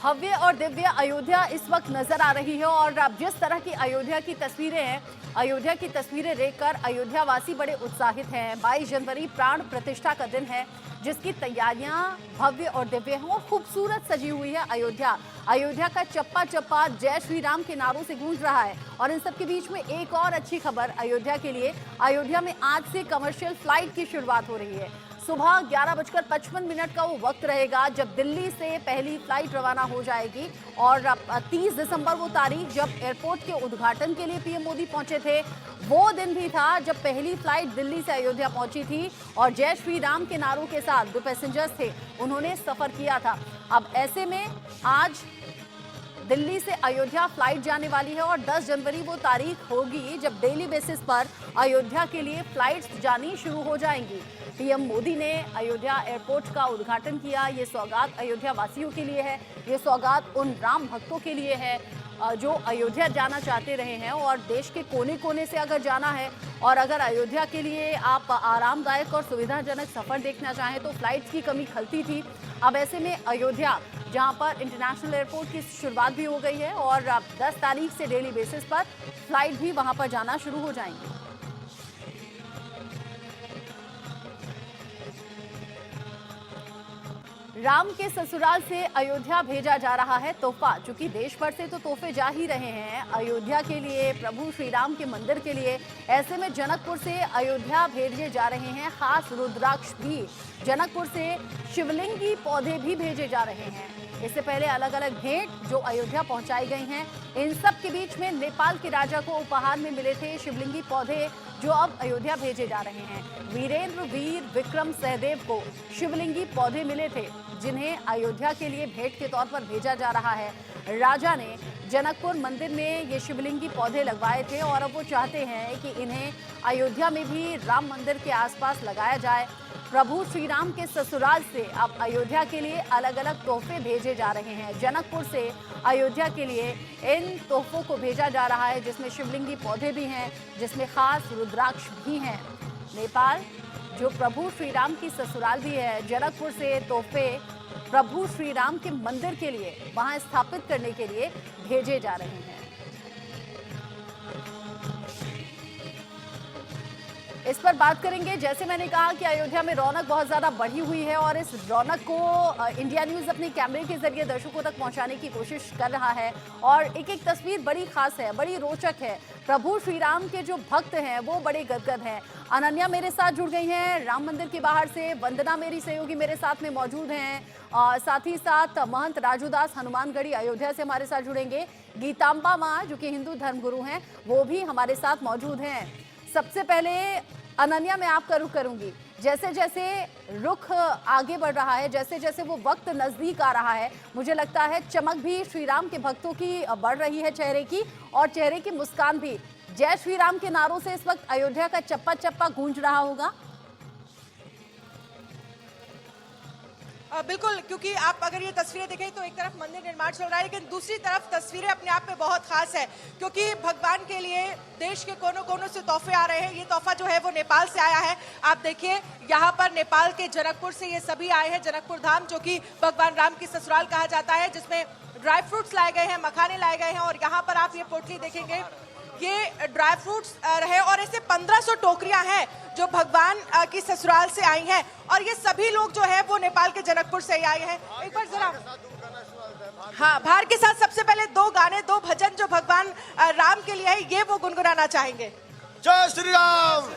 भव्य और दिव्य अयोध्या इस वक्त नजर आ रही है और अब जिस तरह की अयोध्या की तस्वीरें हैं, अयोध्या की तस्वीरें देखकर अयोध्या वासी बड़े उत्साहित हैं। 22 जनवरी प्राण प्रतिष्ठा का दिन है, जिसकी तैयारियां भव्य और दिव्य हैं और खूबसूरत सजी हुई है अयोध्या। अयोध्या का चप्पा चप्पा जय श्री राम के नारों से गूंज रहा है। और इन सब के बीच में एक और अच्छी खबर अयोध्या के लिए, अयोध्या में आज से कमर्शियल फ्लाइट की शुरुआत हो रही है। सुबह 11:55 का वो वक्त रहेगा जब दिल्ली से पहली फ्लाइट रवाना हो जाएगी और 30 दिसंबर वो तारीख जब एयरपोर्ट के उद्घाटन के लिए पीएम मोदी पहुंचे थे, वो दिन भी था जब पहली फ्लाइट दिल्ली से अयोध्या पहुंची थी और जय श्री राम के नारों के साथ जो पैसेंजर्स थे उन्होंने सफर किया था। अब ऐसे में आज दिल्ली से अयोध्या फ्लाइट जाने वाली है और 10 जनवरी वो तारीख होगी जब डेली बेसिस पर अयोध्या के लिए फ्लाइट्स जानी शुरू हो जाएंगी। पीएम मोदी ने अयोध्या एयरपोर्ट का उद्घाटन किया। ये सौगात अयोध्या वासियों के लिए है, ये सौगात उन राम भक्तों के लिए है जो अयोध्या जाना चाहते रहे हैं और देश के कोने कोने से अगर जाना है और अगर अयोध्या के लिए आप आरामदायक और सुविधाजनक सफर देखना चाहें तो फ्लाइट्स की कमी खलती थी। अब ऐसे में अयोध्या, जहां पर इंटरनेशनल एयरपोर्ट की शुरुआत भी हो गई है और 10 तारीख से डेली बेसिस पर फ्लाइट भी वहां पर जाना शुरू हो जाएंगी। राम के ससुराल से अयोध्या भेजा जा रहा है तोहफा। चूंकि देश भर से तो तोहफे जा ही रहे हैं अयोध्या के लिए, प्रभु श्री राम के मंदिर के लिए, ऐसे में जनकपुर से अयोध्या भेजे जा रहे हैं खास रुद्राक्ष भी। जनकपुर से शिवलिंगी पौधे भी भेजे जा रहे हैं। इससे पहले अलग अलग भेंट जो अयोध्या पहुंचाई गई हैं, इन सब के बीच में नेपाल के राजा को उपहार में मिले थे शिवलिंगी पौधे जो अब अयोध्या भेजे जा रहे हैं। वीरेंद्र वीर विक्रम सहदेव को शिवलिंगी पौधे मिले थे जिन्हें अयोध्या के लिए भेंट के तौर पर भेजा जा रहा है। राजा ने जनकपुर मंदिर में ये शिवलिंगी पौधे लगवाए थे और अब वो चाहते हैं कि इन्हें अयोध्या में भी राम मंदिर के आसपास लगाया जाए। प्रभु श्री राम के ससुराल से अब अयोध्या के लिए अलग अलग तोहफे भेजे जा रहे हैं। जनकपुर से अयोध्या के लिए इन तोहफों को भेजा जा रहा है जिसमें शिवलिंगी पौधे भी हैं, जिसमें खास रुद्राक्ष भी हैं। नेपाल जो प्रभु श्री राम की ससुराल भी है, जनकपुर से तोहफे प्रभु श्री राम के मंदिर के लिए वहां स्थापित करने के लिए भेजे जा रहे हैं। इस पर बात करेंगे। जैसे मैंने कहा कि अयोध्या में रौनक बहुत ज्यादा बढ़ी हुई है और इस रौनक को इंडिया न्यूज अपने कैमरे के जरिए दर्शकों तक पहुंचाने की कोशिश कर रहा है और एक एक तस्वीर बड़ी खास है, बड़ी रोचक है। प्रभु श्री राम के जो भक्त हैं वो बड़े गदगद हैं। अनन्या मेरे साथ जुड़ गई हैं राम मंदिर के बाहर से, वंदना मेरी सहयोगी मेरे साथ में मौजूद हैं, साथ ही साथ महंत राजूदास हनुमानगढ़ी अयोध्या से हमारे साथ जुड़ेंगे। गीतांबा माँ जो कि हिंदू धर्मगुरु हैं वो भी हमारे साथ मौजूद हैं। सबसे पहले अनन्या मैं आपका रुख करूंगी। जैसे जैसे रुख आगे बढ़ रहा है, जैसे जैसे वो वक्त नजदीक आ रहा है, मुझे लगता है चमक भी श्री राम के भक्तों की बढ़ रही है चेहरे की, और चेहरे की मुस्कान भी। जय श्री राम के नारों से इस वक्त अयोध्या का चप्पा चप्पा गूंज रहा होगा। बिल्कुल, क्योंकि आप अगर ये तस्वीरें देखें तो एक तरफ मंदिर निर्माण चल रहा है लेकिन दूसरी तरफ तस्वीरें अपने आप में बहुत खास है क्योंकि भगवान के लिए देश के कोनों कोनों से तोहफे आ रहे हैं। ये तोहफा जो है वो नेपाल से आया है। आप देखिए यहाँ पर नेपाल के जनकपुर से ये सभी आए हैं। जनकपुर धाम जो कि भगवान राम की ससुराल कहा जाता है, जिसमें ड्राई फ्रूट्स लाए गए हैं, मखाने लाए गए हैं और यहाँ पर आप ये पोटली देखेंगे, ये ड्राई फ्रूट्स रहे और ऐसे 1500 टोकरियां हैं जो भगवान की ससुराल से आई हैं और ये सभी लोग जो है वो नेपाल के जनकपुर से ही आए हैं। एक बार जरा हाँ, भार के साथ सबसे पहले 2 गाने, 2 भजन जो भगवान राम के लिए है ये वो गुनगुनाना चाहेंगे। जय श्री राम।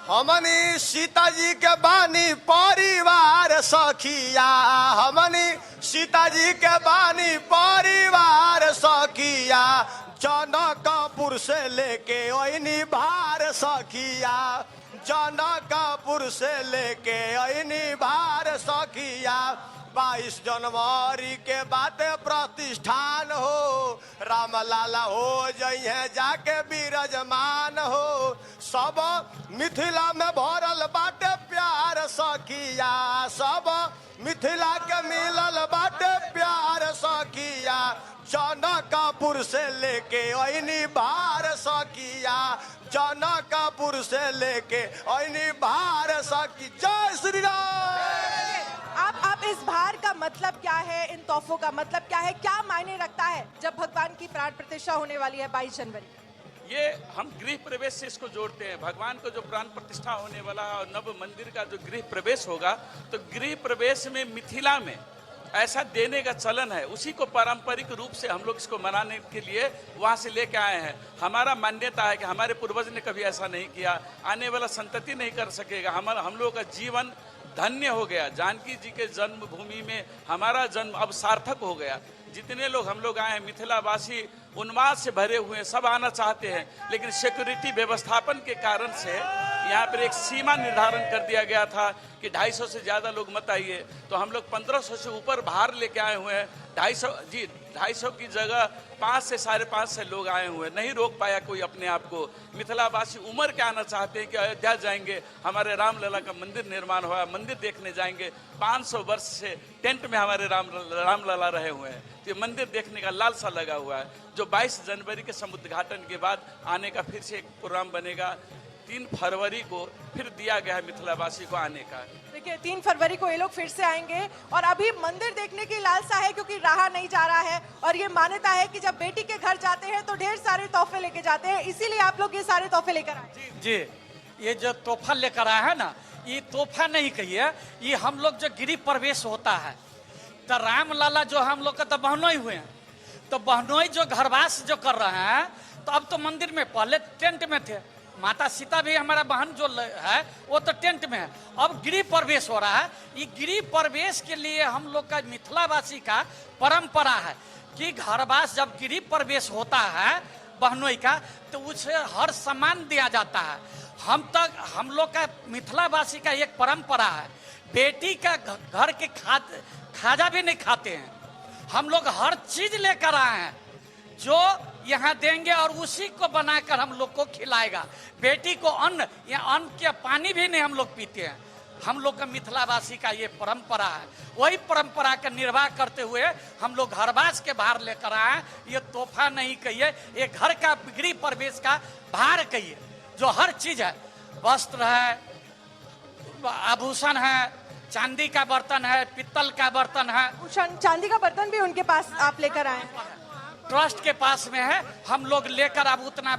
हमनी सीता जी के बानी परिवार सखिया, हमनी सीता जी के बानी परिवार सखिया, जनकपुर से लेके ओइनी भार सखिया, जनकपुर से लेके ओइनी भार सखिया। 22 जनवरी के बाद प्रतिष्ठान हो, राम लाला हो जइहे जाके विराजमान हो। सब मिथिला में भरल बाटे प्यार सखिया, सब मिथिला के मिलल बाटे प्यार सखिया, जनकपुर से लेके ओइनी भार सखिया, जनकपुर से लेके ओइनी भार सखी। जय श्री राम। आप इस भार का मतलब क्या है, इन तोहफों का मतलब क्या है, क्या मायने रखता है जब भगवान की प्राण प्रतिष्ठा होने वाली है 22 जनवरी? ये हम गृह प्रवेश से इसको जोड़ते हैं। भगवान को जो प्राण प्रतिष्ठा होने वाला है और नव मंदिर का जो गृह प्रवेश होगा, तो गृह प्रवेश में मिथिला में ऐसा देने का चलन है, उसी को पारंपरिक रूप से हम लोग इसको मनाने के लिए वहाँ से लेके आए हैं। हमारा मान्यता है कि हमारे पूर्वज ने कभी ऐसा नहीं किया, आने वाला संतति नहीं कर सकेगा। हम लोग का जीवन धन्य हो गया। जानकी जी के जन्मभूमि में हमारा जन्म अब सार्थक हो गया। जितने लोग हम लोग आए हैं, मिथिलावासी उन्माद से भरे हुए हैं, सब आना चाहते हैं, लेकिन सिक्योरिटी व्यवस्थापन के कारण से यहाँ पर एक सीमा निर्धारण कर दिया गया था कि 250 से ज़्यादा लोग मत आइए। तो हम लोग 1500 से ऊपर बाहर लेके आए हुए हैं। 250 की जगह 5 से 5.5 लोग आए हुए हैं। नहीं रोक पाया कोई अपने आप को। मिथिलावासी उमर के आना चाहते हैं कि अयोध्या जाएंगे, हमारे रामलला का मंदिर निर्माण हुआ है, मंदिर देखने जाएंगे। 500 वर्ष से टेंट में हमारे रामलला रहे हुए हैं, तो ये मंदिर देखने का लालसा लगा हुआ है, जो 22 जनवरी के समुद्घाटन के बाद आने का फिर से एक प्रोग्राम बनेगा। 3 फरवरी को फिर दिया गया है मिथिलावासी को आने का। देखिए 3 फरवरी को ये लोग फिर से आएंगे और अभी मंदिर देखने की लालसा है, क्योंकि रहा नहीं जा रहा है। और ये मान्यता है कि जब बेटी के घर जाते हैं तो ढेर सारे तोहफे लेके जाते हैं, इसीलिए आप लोग ये सारे तोहफे लेकर आए। जी, ये जो तोहफा लेकर आया है ना, ये तोहफा नहीं कहिए, ये हम लोग जो गृह प्रवेश होता है, तो रामलला जो हम लोग का तो बहनोई हुए हैं, तो बहनोई जो घरवास जो कर रहे हैं, तो अब तो मंदिर में पहले टेंट में थे। माता सीता भी हमारा बहन जो है वो तो टेंट में है। अब गृह प्रवेश हो रहा है। ये गृह प्रवेश के लिए हम लोग का मिथिलावासी का परंपरा है कि घरवास जब गृह प्रवेश होता है बहनोई का, तो उसे हर सम्मान दिया जाता है। हम लोग का मिथिलावासी का एक परंपरा है, बेटी का घर के खाजा भी नहीं खाते हैं। हम लोग हर चीज लेकर आए हैं जो यहाँ देंगे और उसी को बनाकर हम लोग को खिलाएगा। बेटी को अन्न या अन्न के पानी भी नहीं हम लोग पीते हैं। हम लोग का मिथिलावासी का ये परंपरा है। वही परंपरा का निर्वाह करते हुए हम लोग घरवास के बाहर लेकर आए। ये तोहफा नहीं कहिए, ये घर का गृह प्रवेश का बाहर कहिए, जो हर चीज है, वस्त्र है, आभूषण है, चांदी का बर्तन है, पित्तल का बर्तन है। चांदी का बर्तन भी उनके पास आप लेकर आए? ट्रस्ट के पास में है। हम लोग लेकर अब उतना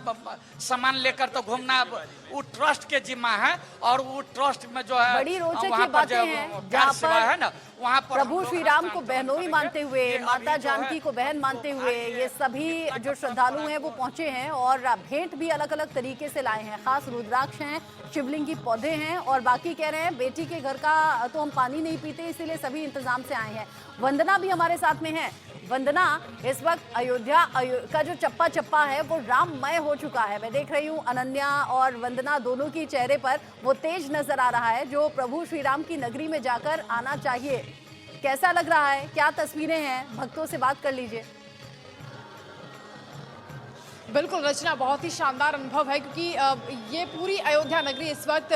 सामान लेकर तो घूमना वो ट्रस्ट के जिम्मा है, और वो ट्रस्ट में जो है बड़ी रोचक ये बातें हैं जहाँ पर है ना, वहाँ पर प्रभु श्री राम को बहनोई मानते हुए, माता जानकी को बहन मानते हुए ये सभी जो श्रद्धालु हैं वो पहुंचे हैं और भेंट भी अलग अलग तरीके से लाए हैं। खास रुद्राक्ष हैं, शिवलिंग की पौधे हैं, और बाकी कह रहे हैं बेटी के घर का तो हम पानी नहीं पीते, इसीलिए सभी इंतजाम से आए हैं। वंदना भी हमारे साथ में है। वंदना, इस वक्त अयोध्या का जो चप्पा चप्पा है वो राममय हो चुका है। मैं देख रही हूँ अनन्या और वंदना दोनों की चेहरे पर वो तेज नजर आ रहा है जो प्रभु श्री राम की नगरी में जाकर आना चाहिए। कैसा लग रहा है, क्या तस्वीरें हैं? भक्तों से बात कर लीजिए। बिल्कुल रचना, बहुत ही शानदार अनुभव है, क्योंकि ये पूरी अयोध्या नगरी इस वक्त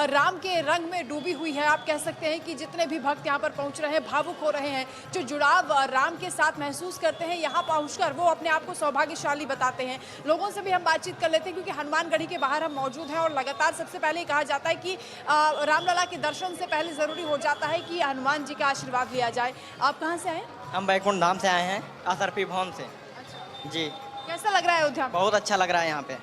राम के रंग में डूबी हुई है। आप कह सकते हैं कि जितने भी भक्त यहाँ पर पहुँच रहे हैं, भावुक हो रहे हैं, जो जुड़ाव राम के साथ महसूस करते हैं, यहाँ पहुँचकर वो अपने आप को सौभाग्यशाली बताते हैं। लोगों से भी हम बातचीत कर लेते हैं, क्योंकि हनुमानगढ़ी के बाहर हम मौजूद हैं और लगातार सबसे पहले कहा जाता है कि रामलला के दर्शन से पहले ज़रूरी हो जाता है कि हनुमान जी का आशीर्वाद लिया जाए। आप कहाँ से आए? हम बैकुंठ धाम से आए हैं, असरपी भवन से। जी, कैसा लग रहा है अयोध्या में? बहुत अच्छा लग रहा है यहाँ पे।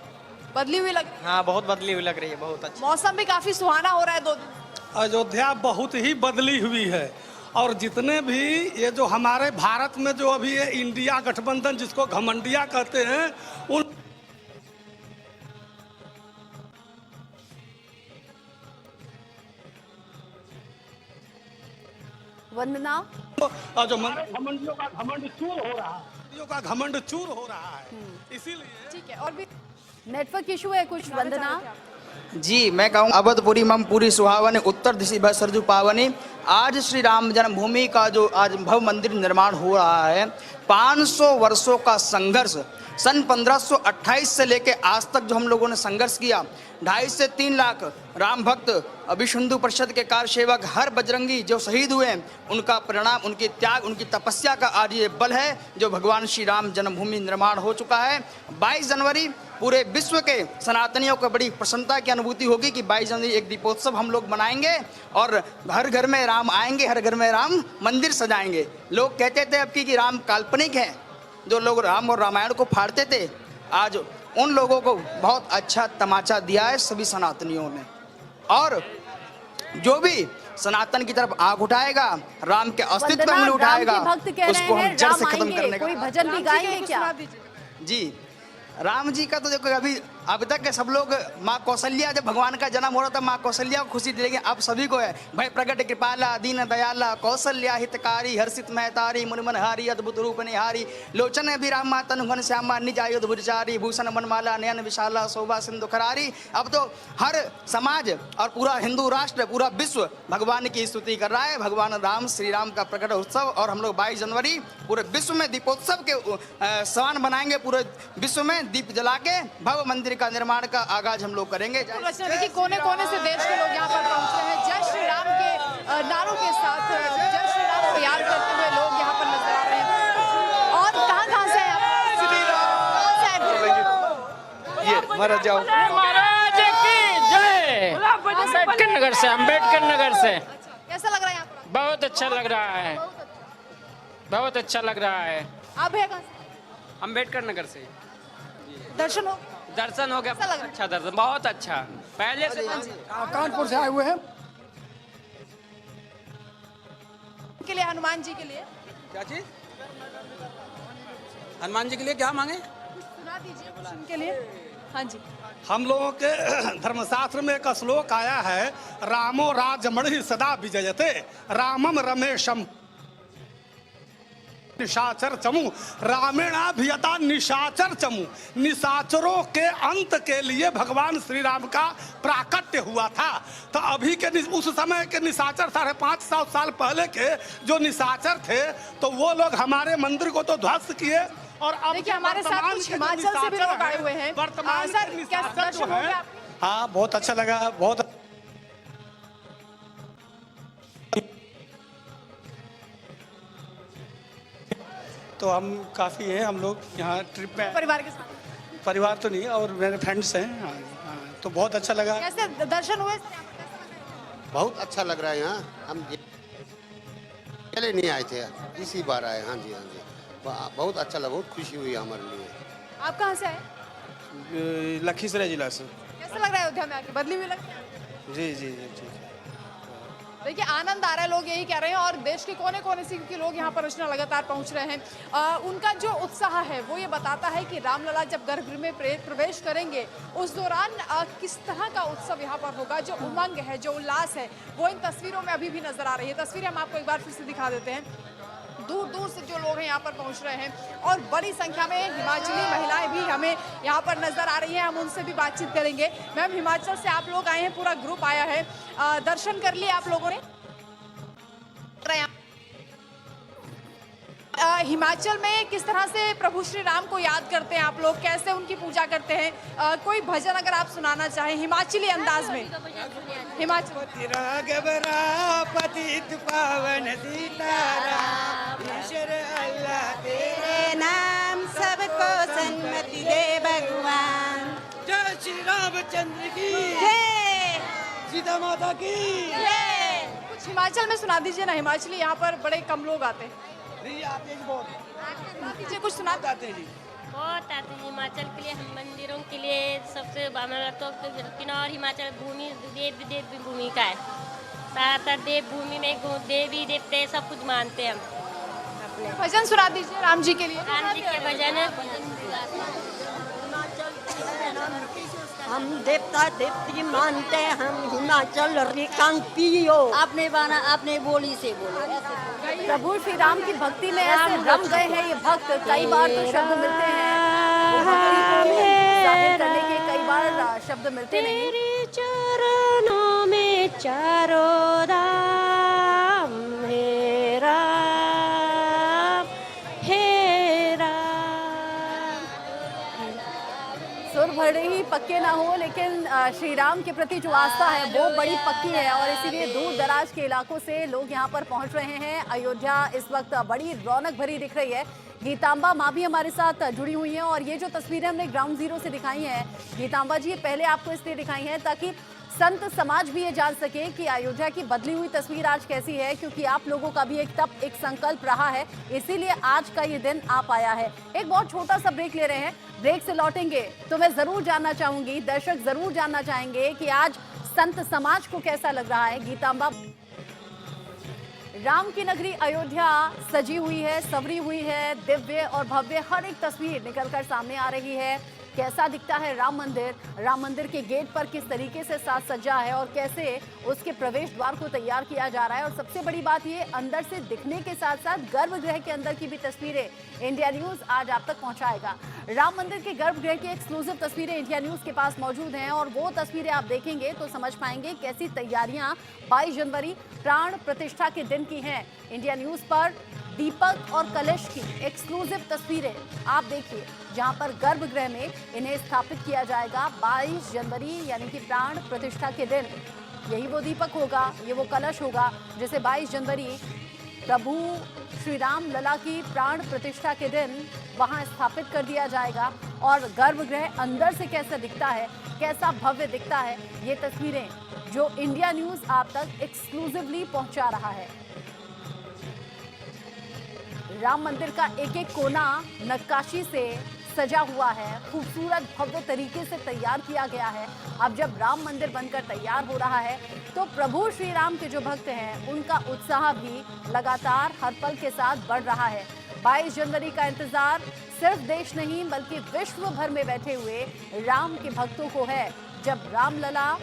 बदली हुई लग रही है? हाँ, बहुत बदली हुई लग रही है, बहुत अच्छा। मौसम भी काफी सुहाना हो रहा है 2 दिन। अयोध्या बहुत ही बदली हुई है, और जितने भी ये जो हमारे भारत में जो अभी ये इंडिया गठबंधन जिसको घमंडिया कहते हैं, उन वंदना, जो घमंडियों का घमंड चूर हो रहा है, का घमंड चूर हो रहा है, इसीलिए। ठीक है, और भी नेटवर्क इशू है कुछ। वंदना जी, मैं कहूँ अवधपुरी मम पूरी सुहावनी, उत्तर दिशि भय सरजू पावनी। आज श्री राम जन्मभूमि का जो आज भव्य मंदिर निर्माण हो रहा है, 500 वर्षों का संघर्ष, सन 1528 से लेके आज तक जो हम लोगों ने संघर्ष किया, 2.5 से 3 लाख राम भक्त, विश्व हिंदू परिषद के कार सेवक, हर बजरंगी जो शहीद हुए हैं, उनका परिणाम, उनके त्याग, उनकी तपस्या का आज ये बल है जो भगवान श्री राम जन्मभूमि निर्माण हो चुका है। 22 जनवरी पूरे विश्व के सनातनियों को बड़ी प्रसन्नता की अनुभूति होगी कि 22 जनवरी एक दीपोत्सव हम लोग मनाएंगे और हर घर में राम आएंगे, हर घर में राम मंदिर सजाएंगे। लोग कहते थे अब कि राम काल्पनिक है, जो लोग राम और रामायण को फाड़ते थे, आज उन लोगों को बहुत अच्छा तमाचा दिया है सभी सनातनियों ने। और जो भी सनातन की तरफ आंख उठाएगा, राम के अस्तित्व में उंगली उठाएगा, भक्त कह उसको रहे हम हैं जड़ राम से खत्म करने आएंगे, का। कोई भजन भी गाएंगे क्या? जी, राम जी का तो देखो अब तक के सब लोग माँ कौशल्या, जब भगवान का जन्म हो रहा था, माँ कौशल्या को खुशी देगी, अब सभी को है भय प्रगट कृपाला दीन दयाला कौशल्या हितकारी हर्षित महतारी मुनिमन हारी अद्भुत रूप निहारी लोचन अभिरामा तनु घन श्यामा निज आयुध भुजचारी भूषण मनमाला नयन विशाला शोभा सिंधु खरारी। अब तो हर समाज और पूरा हिंदू राष्ट्र, पूरा विश्व भगवान की स्तुति कर रहा है। भगवान राम श्री राम का प्रकट उत्सव और हम लोग 22 जनवरी पूरे विश्व में दीपोत्सव के समान बनाएंगे। पूरे विश्व में दीप जला के भव्य मंदिर का निर्माण का आगाज हम लोग करेंगे। रचना देखिए कोने कोने से देश के लोग यहाँ पर पहुंचे हैं। जय श्री राम के नारों के साथ जय श्री राम को याद करते हुए लोग यहाँ पर नजर आ रहे हैं। और कहाँ से हैं आप? ये महाराज जाओ। महाराज की जय। अम्बेडकर नगर से, अम्बेडकर नगर से। कैसा लग रहा है यहाँ पर? बहुत अच्छा लग रहा है, बहुत अच्छा लग रहा है। आप भैया कहाँ से? अम्बेडकर नगर से। दर्शन हो? दर्शन हो गया, कैसा लग रहा है? अच्छा दर्शन, बहुत अच्छा। पहले से कानपुर से आए हुए हैं। के लिए हनुमान जी के लिए क्या चीज? हनुमान जी के लिए क्या मांगे? सुना दीजिए कुछ उनके लिए। हाँ जी, हम लोगों के धर्मशास्त्र में एक श्लोक आया है, रामो राजमणि सदा विजयते रामम रमेशम निशाचर चमू रामेणाभियता निशाचर चमू। निशाचरों के अंत के लिए भगवान श्री राम का प्राकट्य हुआ था। तो अभी के उस समय के निशाचर 550 साल पहले के जो निशाचर थे, तो वो लोग हमारे मंदिर को तो ध्वस्त किए। और अब देखिए हमारे साथ कुछ हिमाचल से भी लोग आए हुए हैं। वर्तमान सर क्या दर्शन हो गया आपके? हाँ, बहुत अच्छा लगा। बहुत तो हम काफ़ी हैं, हम लोग यहाँ ट्रिप में परिवार के साथ? परिवार तो नहीं और मेरे फ्रेंड्स हैं। हाँ, हाँ, तो बहुत अच्छा लगा। कैसे दर्शन हुए? बहुत अच्छा लग रहा है यहाँ। हम पहले नहीं आए थे, इसी बार आए। हाँ जी, हाँ जी, बहुत अच्छा लगा, बहुत खुशी हुई हमारे लिए। आप कहाँ से आए? लखीसराय जिला से। कैसा लग रहा है अयोध्या में आके? बदली हुई लगती है? जी जी जी ठीक। देखिए आनंद आ रहा है, लोग यही कह रहे हैं। और देश के कोने कोने से क्योंकि लोग यहाँ पर रचना लगातार पहुँच रहे हैं, उनका जो उत्साह है वो ये बताता है कि रामलला जब गर्भगृह में प्रवेश करेंगे उस दौरान किस तरह का उत्सव यहाँ पर होगा। जो उमंग है, जो उल्लास है, वो इन तस्वीरों में अभी भी नजर आ रही है। तस्वीरें हम आपको एक बार फिर से दिखा देते हैं। दूर दूर से जो लोग हैं यहाँ पर पहुँच रहे हैं और बड़ी संख्या में हिमाचली महिलाएं भी हमें यहाँ पर नजर आ रही हैं। हम उनसे भी बातचीत करेंगे। मैम, हिमाचल से आप लोग आए हैं, पूरा ग्रुप आया है, दर्शन कर लिए आप लोगों ने? हिमाचल में किस तरह से प्रभु श्री राम को याद करते हैं आप लोग? कैसे उनकी पूजा करते हैं? कोई भजन अगर आप सुनाना चाहें हिमाचली अंदाज में। हिमाचल पावन सीताराम ईश्वर अल्लाह तेरे नाम सबको सन्मति दे भगवान। जय श्री रामचंद्र की जय, सीता माता की जय। कुछ हिमाचल में सुना दीजिए ना। हिमाचली यहाँ पर बड़े कम लोग आते हैं। नहीं आते जी, बहुत सुना दीजिए, कुछ सुना आते हैं जी। बहुत आते हैं हिमाचल के लिए, हम मंदिरों के लिए सबसे हमारा तो किन्नौर हिमाचल भूमि देव भूमि का है। ज्यादातर देव भूमि में देवी देवते सब कुछ मानते हैं हम अपने। भजन सुना दीजिए राम जी के लिए। राम जी के भजन हम देवता देवती मानते हैं, हम हिमाचल रिकांतियो। आपने बोली से बोलो। प्रभु श्री राम की भक्ति में ऐसे रम गए हैं ये भक्त। कई बार तो शब्द मिलते हैं, भक्ति को जाहिर करने के कई बार शब्द मिलते नहीं। तेरे चरणों में चारों धाम हे राम हे राम। सुर भले ही पक्के ना हो, लेकिन श्री राम के प्रति जो आस्था है वो बड़ी पक्की है और इसीलिए दूर दराज के इलाकों से लोग यहाँ पर पहुँच रहे हैं। अयोध्या इस वक्त बड़ी रौनक भरी दिख रही है। गीतांबा माँ भी हमारे साथ जुड़ी हुई हैं और ये जो तस्वीरें हमने ग्राउंड जीरो से दिखाई हैं गीतांबा जी, ये पहले आपको इसलिए दिखाई हैं ताकि संत समाज भी ये जान सके कि अयोध्या की बदली हुई तस्वीर आज कैसी है, क्योंकि आप लोगों का भी एक संकल्प रहा है, इसीलिए आज का ये दिन आ पाया है। एक बहुत छोटा सा ब्रेक ले रहे हैं, ब्रेक से लौटेंगे तो मैं जरूर जानना चाहूंगी, दर्शक जरूर जानना चाहेंगे कि आज संत समाज को कैसा लग रहा है। गीतांबा, राम की नगरी अयोध्या सजी हुई है, संवरी हुई है, दिव्य और भव्य हर एक तस्वीर निकलकर सामने आ रही है। कैसा दिखता है राम मंदिर के गेट पर किस तरीके से साज सज्जा है और कैसे उसके प्रवेश द्वार को तैयार किया जा रहा है। और सबसे बड़ी बात ये, अंदर से दिखने के साथ साथ गर्भगृह के अंदर की भी तस्वीरें इंडिया न्यूज आज आप तक पहुंचाएगा। राम मंदिर के गर्भगृह की एक्सक्लूसिव तस्वीरें इंडिया न्यूज के पास मौजूद हैं और वो तस्वीरें आप देखेंगे तो समझ पाएंगे कैसी तैयारियां 22 जनवरी प्राण प्रतिष्ठा के दिन की हैं। इंडिया न्यूज पर दीपक और कलश की एक्सक्लूसिव तस्वीरें आप देखिए, जहां पर गर्भगृह में इन्हें स्थापित किया जाएगा 22 जनवरी यानी कि प्राण प्रतिष्ठा के दिन। यही वो दीपक होगा, ये वो कलश होगा जिसे 22 जनवरी प्रभु श्री राम लला की प्राण प्रतिष्ठा के दिन वहां स्थापित कर दिया जाएगा। और गर्भगृह अंदर से कैसा दिखता है, कैसा भव्य दिखता है, ये तस्वीरें जो इंडिया न्यूज आप तक एक्सक्लूसिवली पहुंचा रहा है। राम मंदिर का एक एक कोना नक्काशी से सजा हुआ है, खूबसूरत भव्य तरीके से तैयार किया गया है। अब जब राम मंदिर बनकर तैयार हो रहा है तो प्रभु श्री राम के जो भक्त हैं उनका उत्साह भी लगातार हर पल के साथ बढ़ रहा है। 22 जनवरी का इंतजार सिर्फ देश नहीं बल्कि विश्व भर में बैठे हुए राम के भक्तों को है। जब रामलला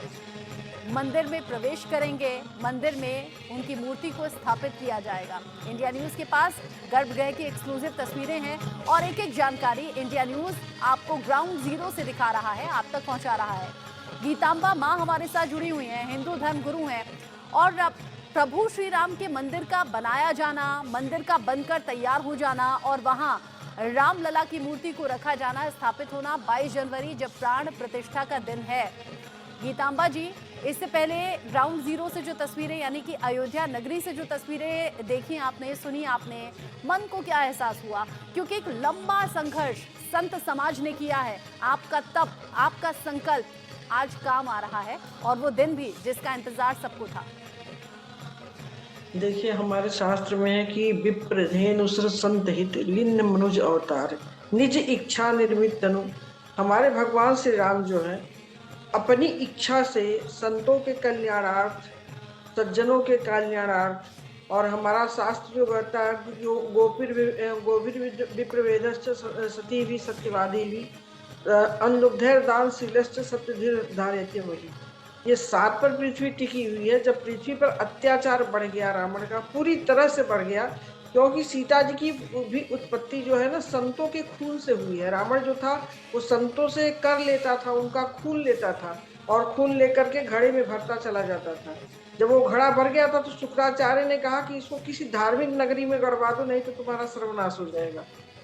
मंदिर में प्रवेश करेंगे, मंदिर में उनकी मूर्ति को स्थापित किया जाएगा। इंडिया न्यूज के पास गर्भगृह की एक्सक्लूसिव तस्वीरें हैं और एक एक जानकारी इंडिया न्यूज आपको ग्राउंड जीरो से दिखा रहा है, आप तक पहुंचा रहा है। गीतांबा माँ हमारे साथ जुड़ी हुई हैं, हिंदू धर्म गुरु हैं और प्रभु श्री राम के मंदिर का बनाया जाना, मंदिर का बनकर तैयार हो जाना और वहाँ रामलला की मूर्ति को रखा जाना, स्थापित होना 22 जनवरी जब प्राण प्रतिष्ठा का दिन है। गीतांबा जी, इससे पहले ग्राउंड जीरो से जो तस्वीरें यानी कि अयोध्या नगरी से जो तस्वीरें देखी आपने, सुनी आपने, मन को क्या एहसास हुआ? क्योंकि एक लंबा संघर्ष संत समाज ने किया है, आपका तप, आपका संकल्प आज काम आ रहा है और वो दिन भी जिसका इंतजार सबको था। देखिए, हमारे शास्त्र में है कि विप्रधेनु संत हित लिन्न मनुज अवतार निज इच्छा निर्मित तनु। हमारे भगवान श्री राम जो है अपनी इच्छा से संतों के कल्याणार्थ, सज्जनों के कल्याणार्थ, और हमारा शास्त्र जो कहता है कि जो गोभिर विप्रवेदश्च सती भी सत्यवादी भी अनुलुब्धैर दान शीलश्च सत्यधीर धार्यते वही। ये 7 पर पृथ्वी टिकी हुई है। जब पृथ्वी पर अत्याचार बढ़ गया रावण का, पूरी तरह से बढ़ गया, क्योंकि सीता जी की भी उत्पत्ति जो है ना संतों के खून से हुई है। रावण जो था वो संतों से कर लेता था, उनका खून लेता था और खून लेकर के घड़े में भरता चला जाता था। जब वो घड़ा भर गया था तो शुक्राचार्य ने कहा कि इसको किसी धार्मिक नगरी में गड़वा दो, नहीं तो तुम्हारा सर्वनाश हो जाएगा।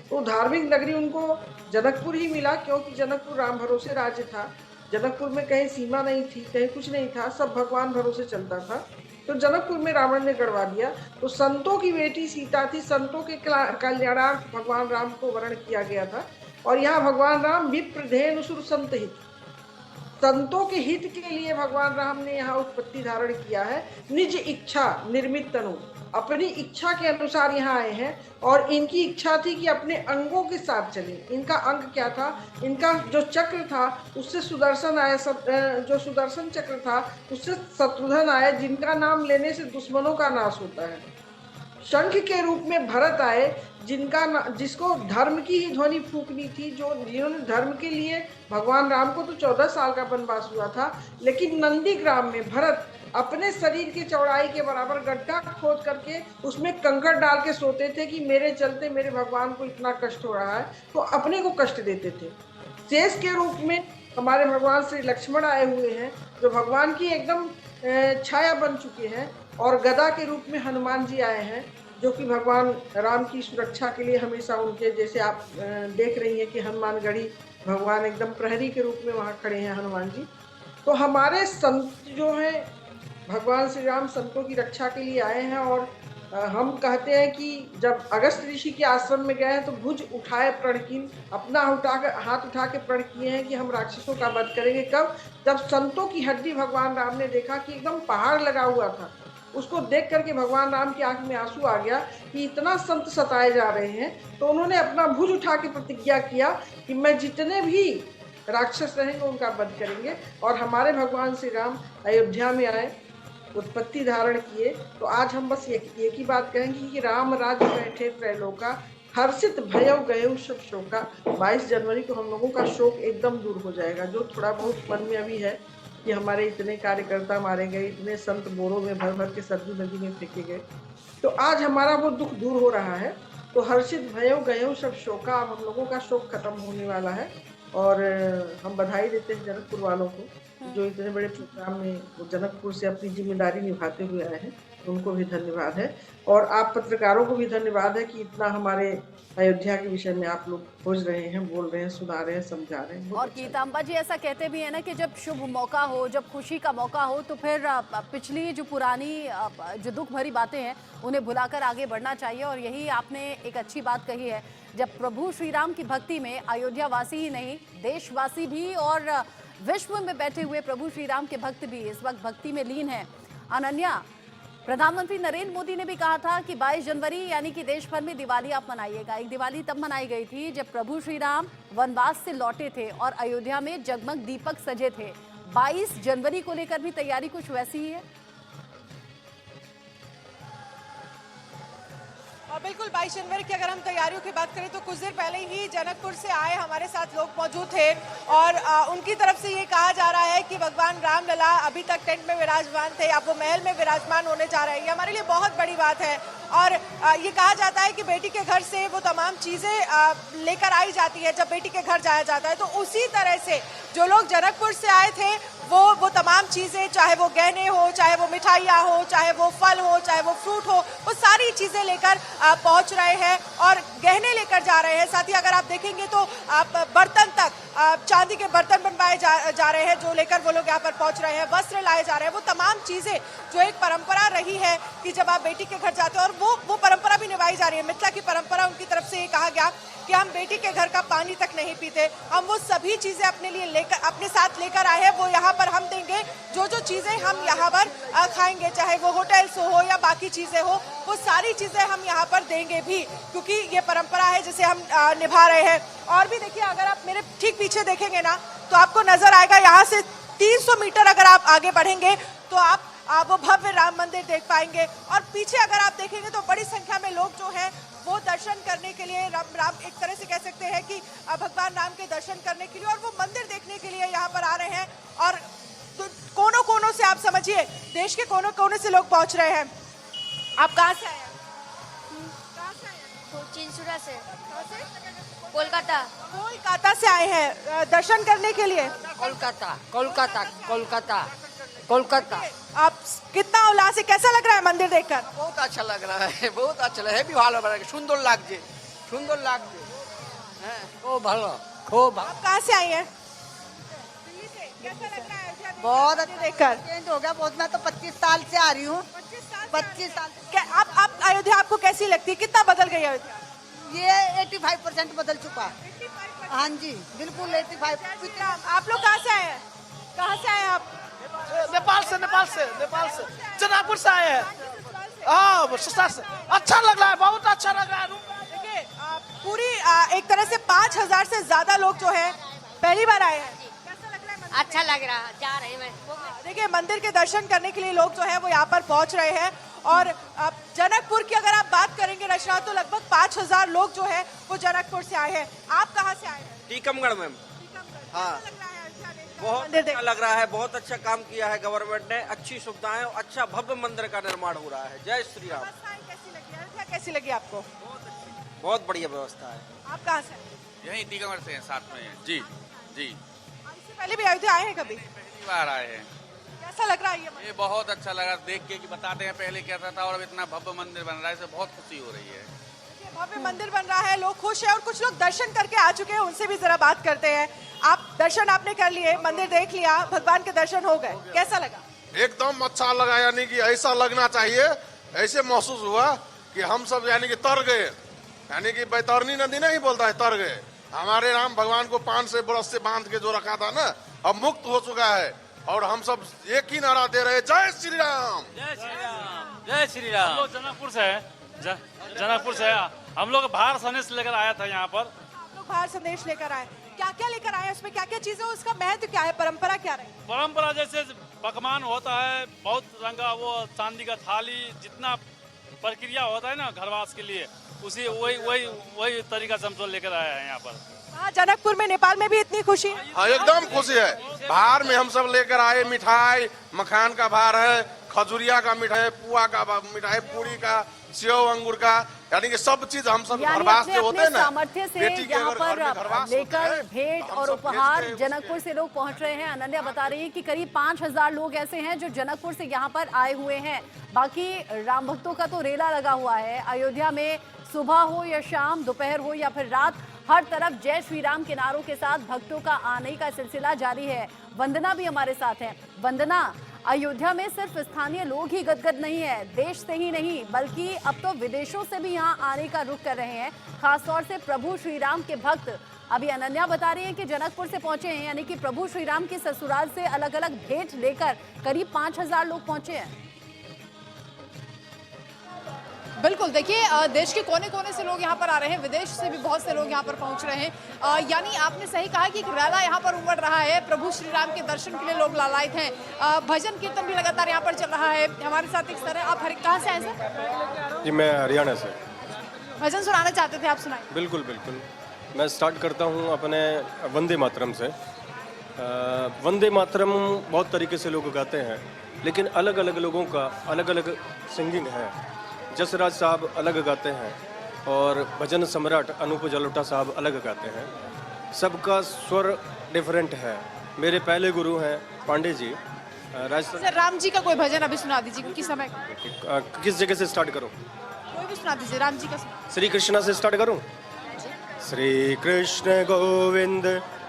तो धार्मिक नगरी उनको जनकपुर ही मिला, क्योंकि जनकपुर राम भरोसे राज्य था। जनकपुर में कहीं सीमा नहीं थी, कहीं कुछ नहीं था, सब भगवान भरोसे चलता था। तो जनकपुर में रावण ने गड़वा दिया। तो संतों की बेटी सीता थी, संतों के कल्याणार्थ भगवान राम को वर्ण किया गया था। और यहाँ भगवान राम विप्रधेनु संत हित, संतों के हित के लिए भगवान राम ने यहाँ उत्पत्ति धारण किया है। निज इच्छा निर्मित तनु, अपनी इच्छा के अनुसार यहाँ आए हैं और इनकी इच्छा थी कि अपने अंगों के साथ चले। इनका अंग क्या था? इनका जो चक्र था उससे सुदर्शन आया, जो सुदर्शन चक्र था उससे शत्रुघ्न आया, जिनका नाम लेने से दुश्मनों का नाश होता है। शंख के रूप में भरत आए, जिसको धर्म की ही ध्वनि फूकनी थी, जिन्होंने धर्म के लिए, भगवान राम को तो 14 साल का वनवास हुआ था, लेकिन नंदीग्राम में भरत अपने शरीर की चौड़ाई के बराबर गड्ढा खोद करके उसमें कंकड़ डाल के सोते थे कि मेरे चलते मेरे भगवान को इतना कष्ट हो रहा है, तो अपने को कष्ट देते थे। शेष के रूप में हमारे भगवान श्री लक्ष्मण आए हुए हैं, जो भगवान की एकदम छाया बन चुके हैं। और गदा के रूप में हनुमान जी आए हैं, जो कि भगवान राम की सुरक्षा के लिए हमेशा उनके, जैसे आप देख रही हैं कि हनुमानगढ़ी भगवान एकदम प्रहरी के रूप में वहाँ खड़े हैं हनुमान जी। तो हमारे संत जो हैं, भगवान श्री राम संतों की रक्षा के लिए आए हैं और हम कहते हैं कि जब अगस्त ऋषि के आश्रम में गए हैं तो भुज उठाए प्रण की, अपना हाथ उठा के प्रण किए हैं कि हम राक्षसों का वध करेंगे। कब? जब संतों की हड्डी भगवान राम ने देखा कि एकदम पहाड़ लगा हुआ था, उसको देख करके भगवान राम की आंख में आंसू आ गया कि इतना संत सताए जा रहे हैं। तो उन्होंने अपना भुज उठा के प्रतिज्ञा किया कि मैं जितने भी राक्षस रहेंगे उनका वध करेंगे। और हमारे भगवान श्री राम अयोध्या में आए, उत्पत्ति धारण किए। तो आज हम बस एक ही बात कहेंगे कि राम राज्य बैठे त्रैलोका, हर्षित भयउ गयउ सब शोका। 22 जनवरी को हम लोगों का शोक एकदम दूर हो जाएगा। जो थोड़ा बहुत मन में अभी है कि हमारे इतने कार्यकर्ता मारे गए, इतने संत बोरों में भर भर के सरजू नदी में फेंके गए, तो आज हमारा वो दुख दूर हो रहा है। तो हर्षित भयउ गयउ सब शोका, अब हम लोगों का शोक खत्म होने वाला है। और हम बधाई देते हैं जनकपुर वालों को, जो इतने बड़े प्रोग्राम में वो जनकपुर से अपनी जिम्मेदारी निभाते हुए आए हैं, उनको भी धन्यवाद है। और आप पत्रकारों को भी धन्यवाद है कि इतना हमारे अयोध्या के विषय में आप लोग खोज रहे हैं, बोल रहे हैं, सुना रहे हैं, समझा रहे हैं। और गीतांबा जी ऐसा कहते भी है ना कि जब शुभ मौका हो, जब खुशी का मौका हो, तो फिर पिछली जो पुरानी जो दुख भरी बातें हैं उन्हें भुलाकर आगे बढ़ना चाहिए। और यही आपने एक अच्छी बात कही है, जब प्रभु श्री राम की भक्ति में अयोध्या वासी ही नहीं, देशवासी भी और विश्व में बैठे हुए प्रभु श्री राम के भक्त भी इस वक्त भक्ति में लीन हैं। अनन्या, प्रधानमंत्री नरेंद्र मोदी ने भी कहा था कि 22 जनवरी यानी कि देश भर में दिवाली आप मनाइएगा। एक दिवाली तब मनाई गई थी जब प्रभु श्री राम वनवास से लौटे थे और अयोध्या में जगमग दीपक सजे थे। 22 जनवरी को लेकर भी तैयारी कुछ वैसी ही है? और बिल्कुल 22 जनवरी की अगर हम तैयारियों की बात करें तो कुछ देर पहले ही जनकपुर से आए हमारे साथ लोग मौजूद थे और उनकी तरफ से ये कहा जा रहा है कि भगवान रामलला अभी तक टेंट में विराजमान थे, अब वो महल में विराजमान होने जा रहे हैं। ये हमारे लिए बहुत बड़ी बात है। और ये कहा जाता है कि बेटी के घर से वो तमाम चीज़ें लेकर आई जाती है जब बेटी के घर जाया जाता है। तो उसी तरह से जो लोग जनकपुर से आए थे वो तमाम चीज़ें, चाहे वो गहने हो, चाहे वो मिठाइयाँ हो, चाहे वो फल हो, चाहे वो फ्रूट हो, वो सारी चीज़ें लेकर पहुंच रहे हैं और गहने लेकर जा रहे हैं। साथ ही अगर आप देखेंगे तो आप बर्तन तक, चांदी के बर्तन बनवाए जा रहे हैं जो लेकर वो लोग यहाँ पर पहुंच रहे हैं, वस्त्र लाए जा रहे हैं। वो तमाम चीज़ें जो एक परंपरा रही है कि जब आप बेटी के घर जाते हो, और वो परंपरा भी निभाई जा रही है। मिथिला की परंपरा, उनकी तरफ से ये कहा गया कि हम बेटी के घर का पानी तक नहीं पीते, हम वो सभी चीज़ें अपने साथ लेकर आए हैं, वो यहाँ पर हम देंगे। जो चीज़ें हम यहाँ पर खाएंगे, चाहे वो होटल्स हो या बाकी चीज़ें हो, वो सारी चीज़ें हम यहाँ पर देंगे भी, क्योंकि ये परंपरा है जिसे हम निभा रहे हैं। और भी देखिए, अगर आप मेरे ठीक पीछे देखेंगे ना तो आपको नजर आएगा, यहाँ से 300 मीटर अगर आप आगे बढ़ेंगे तो आप वो भव्य राम मंदिर देख पाएंगे। और पीछे अगर आप देखेंगे तो बड़ी संख्या में लोग जो हैं वो दर्शन करने के लिए, राम एक तरह से कह सकते हैं कि भगवान राम के दर्शन करने के लिए और वो मंदिर देखने के लिए यहाँ पर आ रहे हैं। और कोनों कोनों से, आप समझिए देश के कोनों कोनों से लोग पहुँच रहे हैं। आप कहाँ से आए हैं? कहाँ से आए हैं? चिंसुरा से। कोलकाता से आए हैं दर्शन करने के लिए। कोलकाता। आप कितना उल्लास है, कैसा लग रहा है मंदिर देखकर? बहुत अच्छा लग रहा है, बहुत अच्छा लग है। भालो सुंदर लागছে, खूब भालो, खूब। आप कहाँ से आई हैं? दिल्ली से। कैसा लग रहा है बहुत अच्छा देखकर? चेंज हो गया बहुत। मैं तो 25 साल से आ रही हूँ। 25 साल। आप अयोध्या आपको कैसी लगती है, कितना बदल गई अयोध्या? ये 85% बदल चुका है। हाँ जी, बिल्कुल 85। आप लोग कहाँ से आए हैं? कहाँ से आए हैं आप? नेपाल से जनकपुर से आए हैं। अच्छा लग रहा है, बहुत अच्छा लग रहा है। देखिए, पूरी एक तरह से 5000 से ज्यादा लोग जो है पहली बार आए हैं। कैसा लग रहा है? अच्छा लग रहा है, जा रहे हैं। देखिए, मंदिर के दर्शन करने के लिए लोग जो है वो यहाँ पर पहुँच रहे हैं। और जनकपुर की अगर आप बात करेंगे रचना, तो लगभग 5000 लोग जो है वो जनकपुर से आए हैं। आप कहाँ से आए हैं? टीकमगढ़ मैम। हाँ, बहुत अच्छा लग रहा है, बहुत अच्छा काम किया है गवर्नमेंट ने, अच्छी सुविधाएं और अच्छा भव्य मंदिर का निर्माण हो रहा है। जय श्री राम। कैसी लगी आपको? बहुत बढ़िया व्यवस्था है। आप कहाँ से? यही टीकमगढ़ से हैं, साथ में हैं। जी। इससे पहले भी अयोध्या आए हैं कभी? पहली बार आए हैं। कैसा लग रहा है ये बहुत अच्छा लगा देख के कि बताते हैं पहले कैसा था और अब इतना भव्य मंदिर बन रहा है, इससे बहुत खुशी हो रही है। भव्य मंदिर बन रहा है, लोग खुश हैं और कुछ लोग दर्शन करके आ चुके हैं, उनसे भी जरा बात करते हैं। आप दर्शन आपने कर लिए, मंदिर देख लिया, भगवान के दर्शन हो गए, कैसा लगा? एकदम अच्छा लगा, यानी कि ऐसा लगना चाहिए ऐसे महसूस हुआ कि हम सब यानी कि तर गए, यानी कि बैतरनी नदी नहीं बोलता है, तर गए। हमारे राम भगवान को 500 बरस से बांध के जो रखा था ना, अब मुक्त हो चुका है और हम सब एक ही नारा दे रहे, जय श्री राम, जय श्री राम, जय श्री राम। हम लोग जनकपुर से है, जनकपुर से है। हम लोग बाहर संदेश लेकर आया था यहाँ पर। आप लोग बाहर संदेश लेकर आए, क्या क्या लेकर आए, उसमें क्या क्या चीजें, उसका महत्व क्या है, परंपरा क्या रही? परंपरा जैसे पकवान होता है, बहुत रंग का, वो चांदी का थाली, जितना प्रक्रिया होता है ना घरवास के लिए, उसी वही तरीका से हम तो लेकर आए हैं यहाँ पर। जनकपुर में, नेपाल में भी इतनी खुशी? हाँ, एकदम खुशी है। बाहर में हम सब लेकर आए मिठाई, मखान का भार है, खजुरिया का मिठाई, पुआ का मिठाई, पूरी का, सेव अंगूर का, यानी कि सब चीज हम सब घरवास जो होते हैं ना, सामर्थ्य से यहाँ पर लेकर भेंट और उपहार जनकपुर से लोग पहुंच रहे हैं। अनन्या बता रही है कि करीब 5000 लोग ऐसे हैं जो जनकपुर से यहाँ पर आए हुए हैं। बाकी राम भक्तों का तो रेला लगा हुआ है। अयोध्या में सुबह हो या शाम, दोपहर हो या फिर रात, हर तरफ जय श्री राम के नारों के साथ भक्तों का आने का सिलसिला जारी है। वंदना भी हमारे साथ है। वंदना, अयोध्या में सिर्फ स्थानीय लोग ही गदगद नहीं है, देश से ही नहीं बल्कि अब तो विदेशों से भी यहाँ आने का रुख कर रहे हैं, खासतौर से प्रभु श्री राम के भक्त। अभी अनन्या बता रही है कि जनकपुर से पहुंचे हैं, यानी कि प्रभु श्री राम के ससुराल से अलग अलग भेंट लेकर करीब 5000 लोग पहुंचे हैं। बिल्कुल, देखिए देश के कोने कोने से लोग यहाँ पर आ रहे हैं, विदेश से भी बहुत से लोग यहाँ पर पहुँच रहे हैं। यानी आपने सही कहा कि एक रैला यहाँ पर उमड़ रहा है, प्रभु श्री राम के दर्शन के लिए लोग लालायित हैं। भजन कीर्तन भी लगातार यहाँ पर चल रहा है। हमारे साथ एक सर है, आप कहाँ से आए सर? जी, मैं हरियाणा से। भजन सुनाना चाहते थे, आप सुनाए। बिल्कुल बिल्कुल, मैं स्टार्ट करता हूँ अपने वंदे मातरम से। वंदे मातरम बहुत तरीके से लोग गाते हैं, लेकिन अलग अलग लोगों का अलग अलग सिंगिंग है। जसराज साहब अलग गाते हैं और भजन सम्राट अनूप जलोटा साहब अलग गाते हैं। सबका स्वर डिफरेंट है। मेरे पहले गुरु हैं पांडे जी, राजस्थान। सर, राम जी का कोई भजन अभी सुना दीजिए, क्योंकि समय किस जगह से स्टार्ट करूं? कोई भी सुना दीजिए, राम जी का। श्री कृष्णा से स्टार्ट करूं? श्री कृष्ण गोविंद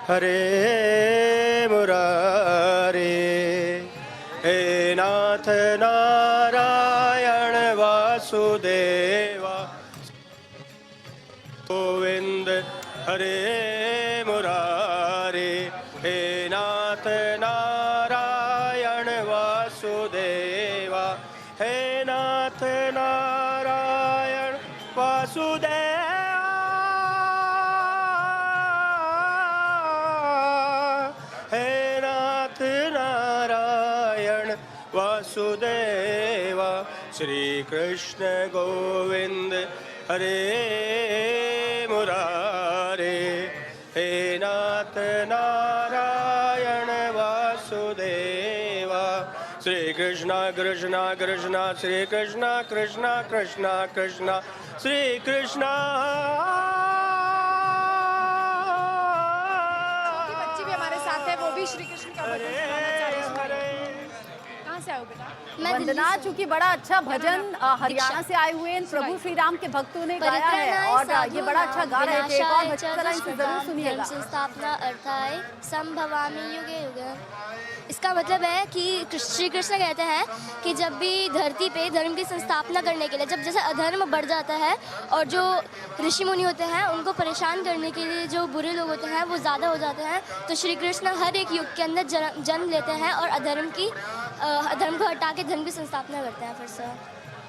हरे मुरारे, हे नाथ नारायण वासुदेवा, गोविंद हरे मुरारे, हे नाथ नारायण वासुदेवा, हे नाथ नारायण वासुदेवा, हे नाथ नारायण वासुदेवा। श्री कृष्ण गोविंद हरे मुरारे, हे नाथ नारायण वासुदेवा। श्री कृष्णा कृष्णा कृष्णा, श्री कृष्णा कृष्णा कृष्णा कृष्णा, श्री कृष्णा। बच्ची भी हमारे साथ है, वो भी श्री कृष्ण का भजन सुनाना चाह रही है। कहाँ से आओ बेटा? वंदना, चूंकि बड़ा अच्छा भजन हरियाणा से आए हुए प्रभु श्री राम के भक्तों ने गाया है और ये बड़ा अच्छा गा रहे थे। एक और भजन जरा इसे जरूर सुनिएगा। संस्थापना अर्थाय संभवामि युगे युगे। इसका मतलब है कि श्री कृष्ण कहते हैं कि जब भी धरती पे धर्म की संस्थापना करने के लिए, जब जैसे अधर्म बढ़ जाता है और जो ऋषि मुनि होते हैं उनको परेशान करने के लिए जो बुरे लोग होते हैं वो ज़्यादा हो जाते हैं, तो श्री कृष्ण हर एक युग के अंदर जन्म लेते हैं और अधर्म को हटा के धर्म की संस्थापना करते हैं फिर से।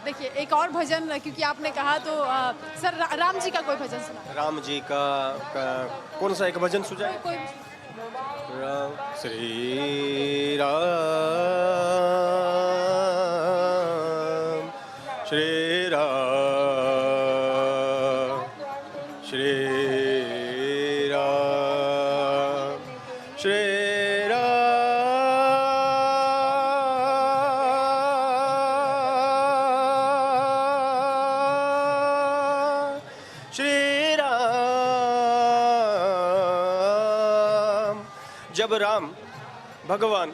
देखिए, एक और भजन, क्योंकि आपने कहा तो सर राम जी का कोई भजन सुना। राम जी का कौन सा एक भजन सुझाए? कोई श्री राम, श्री राम, श्री राम, श्री राम, श्री राम। जब राम भगवान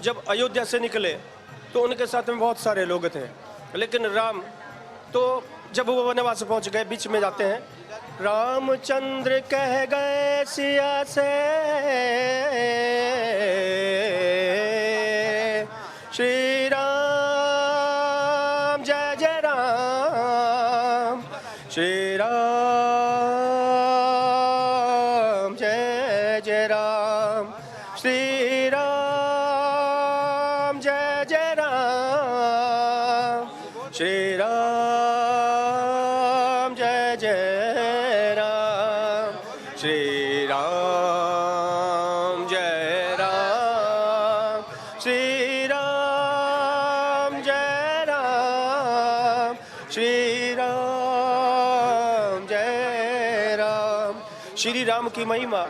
जब अयोध्या से निकले तो उनके साथ में बहुत सारे लोग थे, लेकिन राम तो जब वो वनवास पहुंच गए, बीच में जाते हैं, रामचंद्र कह गए सिया से, श्री राम जय जय श्री राम जय जय राम, श्री राम जय जय राम, श्री राम जय जय राम, श्री राम जय राम, श्री राम जय राम, श्री राम जय राम। श्री राम की महिमा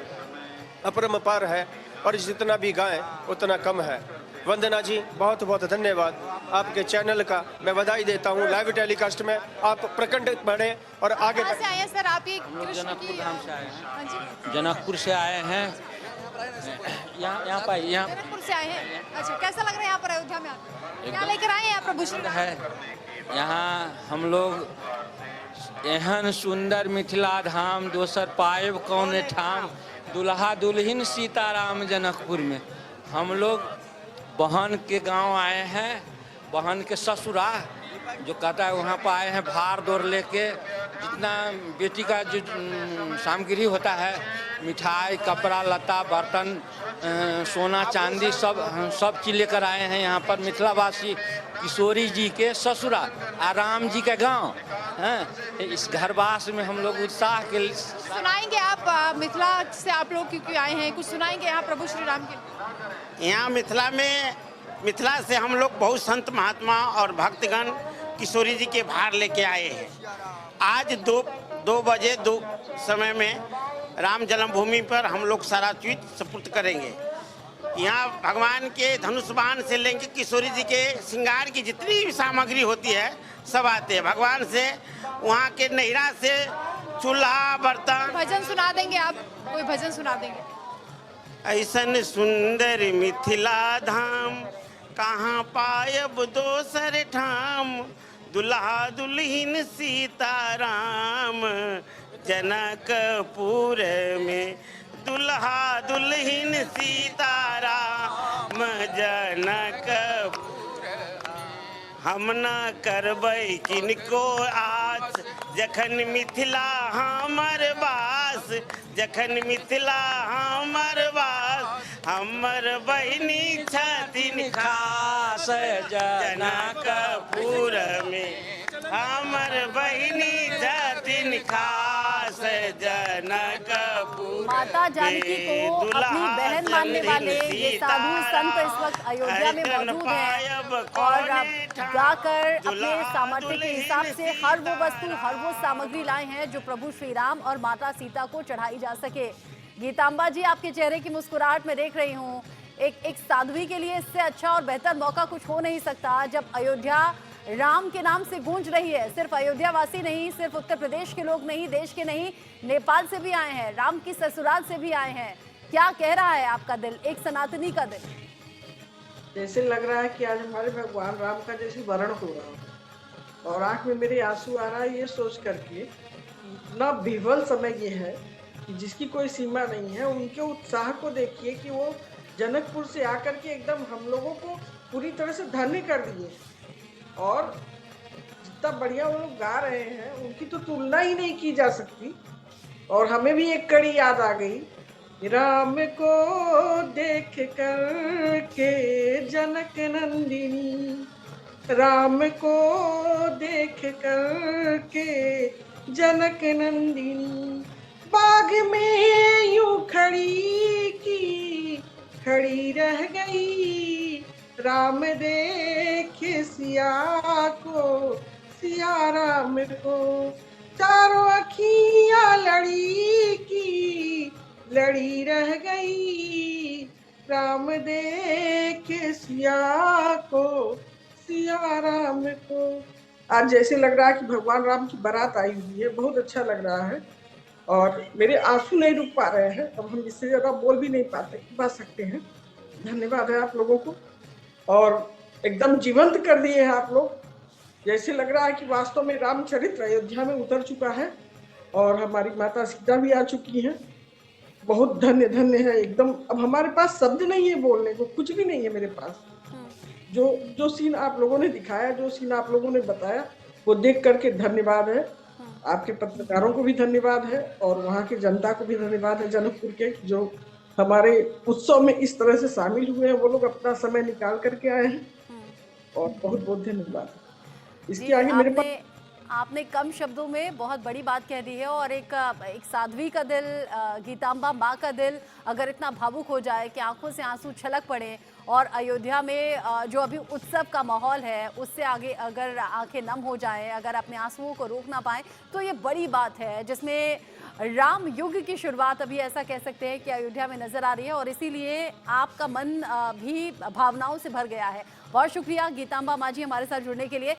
अपरंपार है और जितना भी गाएं उतना कम है। वंदना जी बहुत बहुत धन्यवाद, आपके चैनल का मैं बधाई देता हूँ। लाइव टेलीकास्ट में आप प्रखंड बढ़े और आगे कहाँ से आए हैं सर आप? ये कृष्ण जनकपुर की धाम से आए हैं। हाँ जी, जनकपुर से आए हैं। यहाँ पर यहाँ जनकपुर से आए हैं। अच्छा, कैसा लग रहा है यहाँ पर अयोध्या में आकर? क्या लेकर आए हैं यहाँ प्रभु श्री राम? है यहाँ हम लोग एहन सुंदर मिथिला धाम दोसर पाएब कौन ठाम, दुल्हा दुल्हिन सीताराम जनकपुर में। हम लोग बहन के गांव आए हैं, बहन के ससुरा जो कहता है वहाँ पर आए हैं भार दौड़ लेके। जितना बेटी का जो सामग्री होता है, मिठाई, कपड़ा लता, बर्तन, सोना चांदी, सब चीज़ लेकर आए हैं यहाँ पर। मिथिलावासी किशोरी जी के ससुरा और राम जी के गांव हैं। इस घरवास में हम लोग उत्साह के सुनाएंगे आप मिथिला से आप लोग क्योंकि आए हैं, कुछ सुनाएंगे यहाँ प्रभु श्री राम के? यहाँ मिथिला से हम लोग बहुत संत महात्मा और भक्तगण किशोरी जी के भार लेके आए हैं। आज 2 बजे 2 समय में राम जन्मभूमि पर हम लोग सारा चीज सपुर्द करेंगे। यहाँ भगवान के धनुष बाण से लेंगे किशोरी जी के श्रृंगार की जितनी भी सामग्री होती है सब आते हैं भगवान से। वहाँ के नैरा से चूल्हा बर्तन। भजन सुना देंगे आप? कोई भजन सुना देंगे? ऐसन सुंदर मिथिला धाम कहाँ पायब दोसर ठाम, दुल्हा दुल्हिन सीताराम जनकपुर में, दुल्हा दुल्हिन सीताराम जनकपुर। हम न करबै किनको आस, जखन मिथिला हमर बास, जखन मिथिला हमर बास, हमर बहिनी छथिन खास जनकपुर में, हमर बहिनी छथिन खास जनकपुर। माता जानकी को अपनी बहन मानने वाले ये साधु संत इस वक्त अयोध्या में मौजूद हैं और गाकर अपने सामर्थ्य के हिसाब से हर वो वस्तु, हर वो सामग्री लाए हैं जो प्रभु श्री राम और माता सीता को चढ़ाई जा सके। गीतांबा जी, आपके चेहरे की मुस्कुराहट में देख रही हूँ। एक साध्वी के लिए इससे अच्छा और बेहतर मौका कुछ हो नहीं सकता जब अयोध्या राम के नाम से गूंज रही है। सिर्फ अयोध्या वासी नहीं, सिर्फ उत्तर प्रदेश के लोग नहीं, देश के नहीं, नेपाल से भी आए हैं, राम की ससुराल से भी आए हैं। क्या कह रहा है आपका दिल, एक सनातनी का दिल? जैसे लग रहा है कि आज हमारे भगवान राम का जैसे वर्ण हो रहा है और आंख में मेरे आंसू आ रहा है ये सोच करके। इतना विवल समय ये है कि जिसकी कोई सीमा नहीं है। उनके उत्साह को देखिए कि वो जनकपुर से आकर के एकदम हम लोगों को पूरी तरह से धन्य कर दिए और जितना बढ़िया वो लोग गा रहे हैं उनकी तो तुलना ही नहीं की जा सकती। और हमें भी एक कड़ी याद आ गई, राम को देख कर के जनक नंदिनी, राम को देख कर के जनक नंदिनी, बाग में यूं खड़ी रह गई, राम देखे सिया को, सिया राम को, चारों अखियां लड़ी रह गई, राम देखे सिया को, सिया राम को। आज जैसे लग रहा है कि भगवान राम की बारात आई हुई है, बहुत अच्छा लग रहा है और मेरे आंसू नहीं रुक पा रहे हैं। अब हम इससे ज़्यादा बोल भी नहीं पा सकते हैं। धन्यवाद है आप लोगों को और एकदम जीवंत कर दिए हैं आप लोग। जैसे लग रहा है कि वास्तव में रामचरित्र अयोध्या में उतर चुका है और हमारी माता सीता भी आ चुकी हैं। बहुत धन्य धन्य है एकदम। अब हमारे पास शब्द नहीं है बोलने को, कुछ भी नहीं है मेरे पास। जो सीन आप लोगों ने दिखाया, जो सीन आप लोगों ने बताया, वो देख करके धन्यवाद है। आपके पत्रकारों को भी धन्यवाद है और वहाँ की जनता को भी धन्यवाद है जनकपुर के, जो हमारे उत्सव में इस तरह से शामिल हुए हैं। वो लोग अपना समय निकाल करके आए हैं और बहुत बहुत धन्यवाद। इसके आगे मेरे पास आपने कम शब्दों में बहुत बड़ी बात कह दी है और एक साध्वी का दिल, गीतांबा माँ का दिल अगर इतना भावुक हो जाए कि आंखों से आंसू छलक पड़े और अयोध्या में जो अभी उत्सव का माहौल है उससे आगे अगर आंखें नम हो जाएं, अगर अपने आंसुओं को रोक ना पाएं, तो ये बड़ी बात है जिसमें राम युग की शुरुआत अभी ऐसा कह सकते हैं कि अयोध्या में नजर आ रही है और इसीलिए आपका मन भी भावनाओं से भर गया है। बहुत शुक्रिया गीतांबा माँ जी हमारे साथ जुड़ने के लिए।